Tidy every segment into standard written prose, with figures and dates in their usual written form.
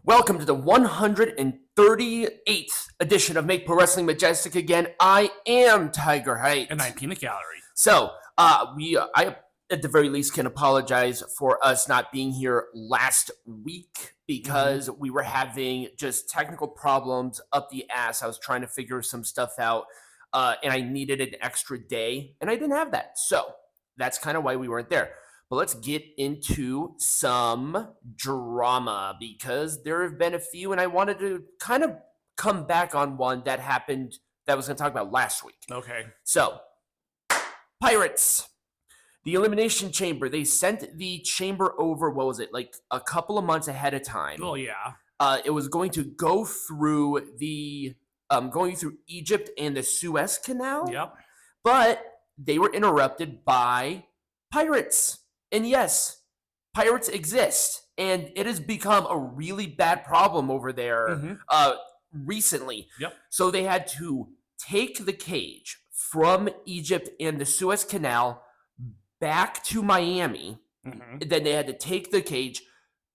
Welcome to the 138th edition of Make Pro Wrestling Majestic again. I am Tiger Height. And I'm Peanut Gallery. So, I at the very least can apologize for us not being here last week because we were having just technical problems up the ass. I was trying to figure some stuff out, and I needed an extra day, and I didn't have that. So, that's kind of why we weren't there. But let's get into some drama because there have been a few, and I wanted to kind of come back on one that happened that I was going to talk about last week. Okay. So, Pirates, the Elimination Chamber, they sent the chamber over, what was it, like a couple of months ahead of time. Oh, yeah. It was going to go through going through Egypt and the Suez Canal. Yep. But they were interrupted by pirates. And yes, pirates exist, and it has become a really bad problem over there recently. Yep. So they had to take the cage from Egypt and the Suez Canal back to Miami. Then they had to take the cage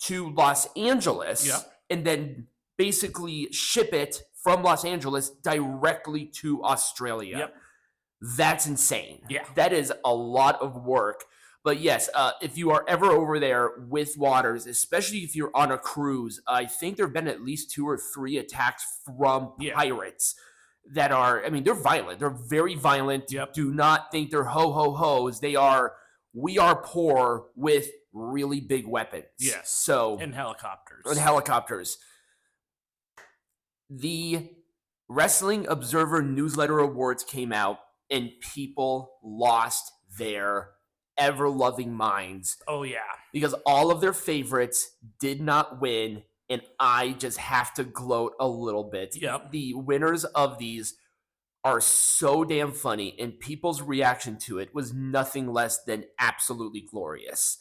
to Los Angeles, and then basically ship it from Los Angeles directly to Australia. Yep. That's insane. Yeah. That is a lot of work. But yes, if you are ever over there with waters, especially if you're on a cruise, I think there have been at least 2 or 3 attacks from pirates that are, I mean, they're violent. They're very violent. Yep. Do not think they're ho-ho-hos. We are poor with really big weapons. Yes. So, and helicopters. The Wrestling Observer Newsletter Awards came out, and people lost their ever-loving minds. Oh, yeah. Because all of their favorites did not win, and I just have to gloat a little bit. Yep. The winners of these are so damn funny, and people's reaction to it was nothing less than absolutely glorious.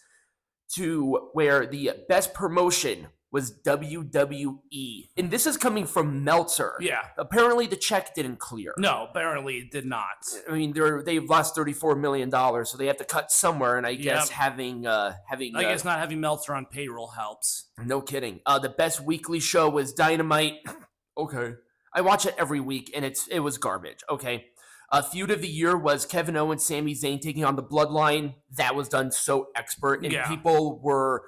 To where the best promotion was WWE. And this is coming from Meltzer. Yeah. Apparently the check didn't clear. No, apparently it did not. I mean, they've lost $34 million, so they have to cut somewhere, and I guess not having Meltzer on payroll helps. No kidding. The best weekly show was Dynamite. Okay. I watch it every week, and it was garbage. Okay. Feud of the year was Kevin Owens, Sami Zayn taking on the Bloodline. That was done so expert, and people were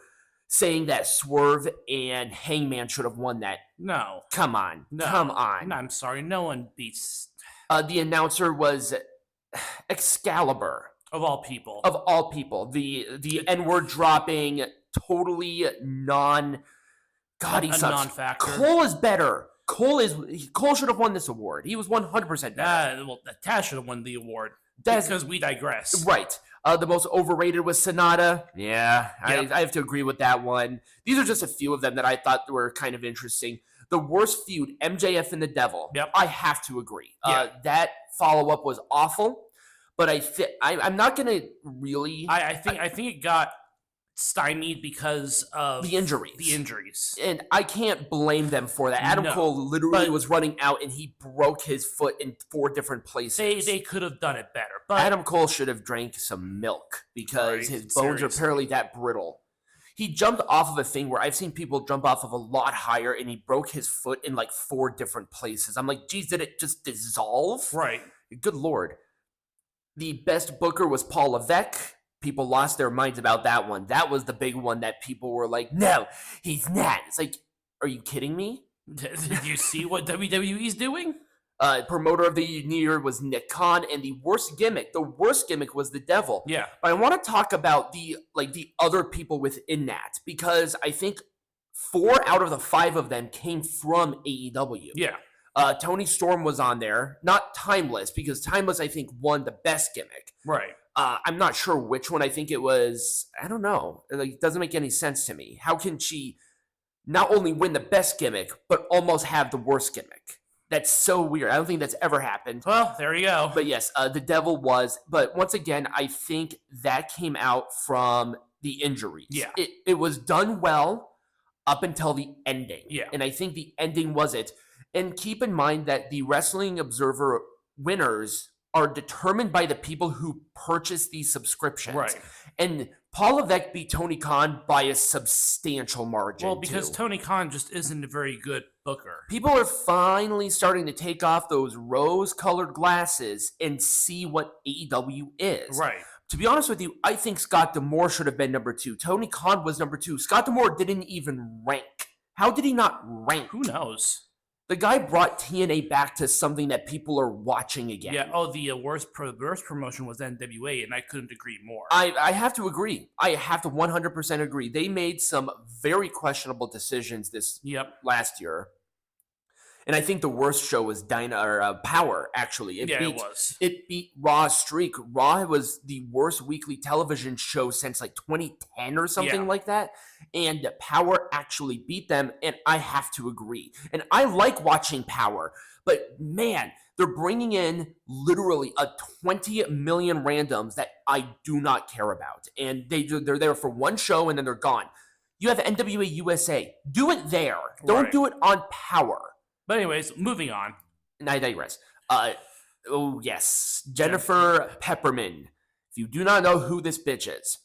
saying that Swerve and Hangman should have won that. No. Come on. No. Come on. No, I'm sorry. No one beats... The announcer was Excalibur. Of all people. Of all people. The N-word dropping, totally God, he sucks. Non-factor. Cole is better. Cole should have won this award. He was 100% better. Taz should have won the award. Because we digress. Right. The most overrated was Sonata. Yeah, I have to agree with that one. These are just a few of them that I thought were kind of interesting. The worst feud, MJF and the Devil. Yep. I have to agree. That follow-up was awful, but I'm not going to really... I think it got stymied because of the injuries. And I can't blame them for that. Adam Cole literally was running out, and he broke his foot in 4 different places. They could have done it better. But Adam Cole should have drank some milk because his bones are apparently that brittle. He jumped off of a thing where I've seen people jump off of a lot higher, and he broke his foot in like 4 different places. I'm like, geez, did it just dissolve? Right. Good Lord. The best booker was Paul Levesque. People lost their minds about that one. That was the big one that people were like, no, he's not. It's like, are you kidding me? Did you see what WWE's doing? Promoter of the year was Nick Khan, and the worst gimmick was the Devil. Yeah. But I want to talk about the other people within that, because I think 4 out of the 5 of them came from AEW. Yeah. Tony Storm was on there, not Timeless, because Timeless I think won the best gimmick. Right. I'm not sure which one. I think it was, I don't know. It doesn't make any sense to me. How can she not only win the best gimmick, but almost have the worst gimmick? That's so weird. I don't think that's ever happened. Well, there you go. But yes, the Devil was. But once again, I think that came out from the injuries. Yeah. It was done well up until the ending. Yeah. And I think the ending was it. And keep in mind that the Wrestling Observer winners are determined by the people who purchase these subscriptions. Right. And Paul Levesque beat Tony Khan by a substantial margin. Well, because too. Tony Khan just isn't a very good booker. People are finally starting to take off those rose-colored glasses and see what AEW is. Right. To be honest with you, I think Scott D'Amore should have been number 2. Tony Khan was number 2. Scott D'Amore didn't even rank. How did he not rank? Who knows? The guy brought TNA back to something that people are watching again. Yeah. Oh, the worst promotion was NWA, and I couldn't agree more. I have to agree. I have to 100% agree. They made some very questionable decisions this last year. And I think the worst show was Power, actually. It was. It beat Raw's streak. Raw was the worst weekly television show since like 2010 or something like that. And Power actually beat them, and I have to agree. And I like watching Power, but man, they're bringing in literally a 20 million randoms that I do not care about. And they're there for one show, and then they're gone. You have NWA USA. Do it there. Don't do it on Power. But anyways, moving on. And I digress. Oh, yes. Jennifer Pepperman. If you do not know who this bitch is,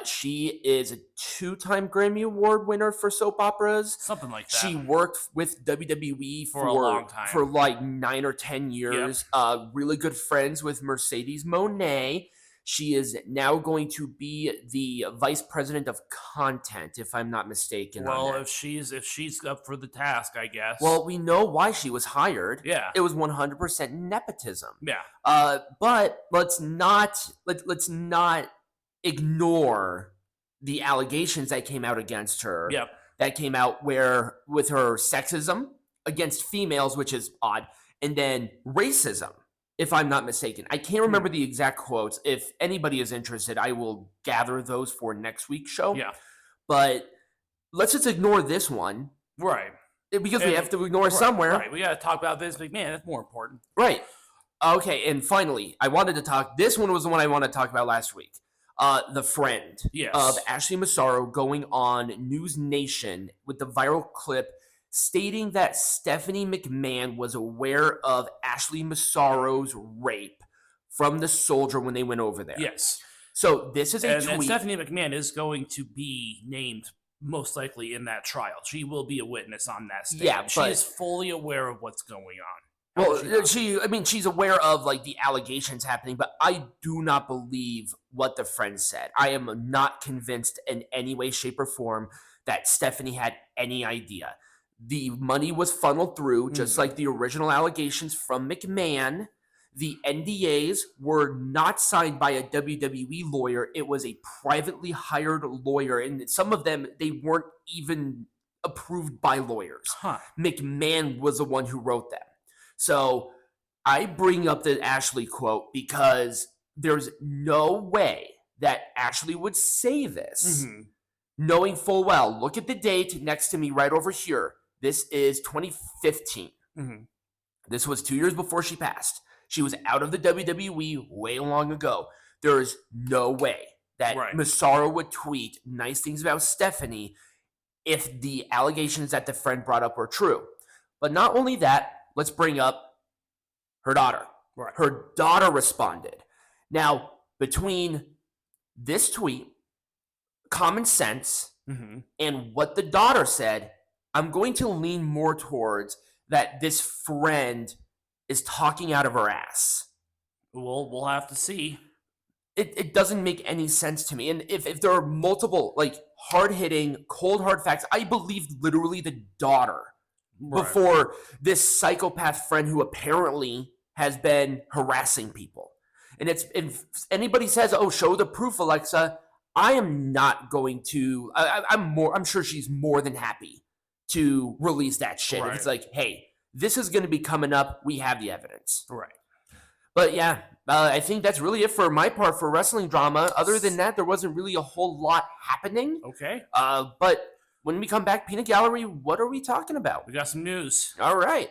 she is a 2-time Grammy Award winner for soap operas. Something like that. She worked with WWE for a long time. For like 9 or 10 years. Really good friends with Mercedes Moné. She is now going to be the vice president of content, if I'm not mistaken. Well, if she's up for the task, I guess. Well, we know why she was hired. Yeah, it was 100% nepotism. Yeah. But let's not ignore the allegations that came out against her. Yep. That came out with her sexism against females, which is odd, and then racism, if I'm not mistaken. I can't remember the exact quotes. If anybody is interested, I will gather those for next week's show. Yeah. But let's just ignore this one. Right. Because we have to ignore somewhere. Right. We got to talk about Vince McMahon. That's more important. Right. Okay. And finally, this one was the one I wanted to talk about last week. The friend of Ashley Massaro going on News Nation with the viral clip stating that Stephanie McMahon was aware of Ashley Massaro's rape from the Soldier when they went over there. Yes. So this is a tweet. And Stephanie McMahon is going to be named most likely in that trial. She will be a witness on that stand. Yeah, she is fully aware of what's going on. Well, she's aware of like the allegations happening, but I do not believe what the friend said. I am not convinced in any way, shape, or form that Stephanie had any idea. The money was funneled through, just like the original allegations from McMahon. The NDAs were not signed by a WWE lawyer. It was a privately hired lawyer, and some of them, they weren't even approved by lawyers. McMahon was the one who wrote them. So I bring up the Ashley quote because there's no way that Ashley would say this, knowing full well, look at the date next to me right over here. This is 2015. This was 2 years before she passed. She was out of the WWE way long ago. There is no way that Massaro would tweet nice things about Stephanie if the allegations that the friend brought up were true. But not only that, let's bring up her daughter. Her daughter responded. Now, between this tweet, common sense, and what the daughter said, I'm going to lean more towards that this friend is talking out of her ass. Well, we'll have to see. It doesn't make any sense to me. And if there are multiple, like, hard-hitting, cold, hard facts, I believe literally the daughter before this psychopath friend who apparently has been harassing people. And if anybody says, oh, show the proof, Alexa, I am not going to, I'm sure she's more than happy to release that shit. If it's like, hey, this is going to be coming up. We have the evidence. But yeah, I think that's really it for my part for wrestling drama. Other than that, there wasn't really a whole lot happening. But when we come back, Peanut Gallery, what are we talking about? We got some news. All right.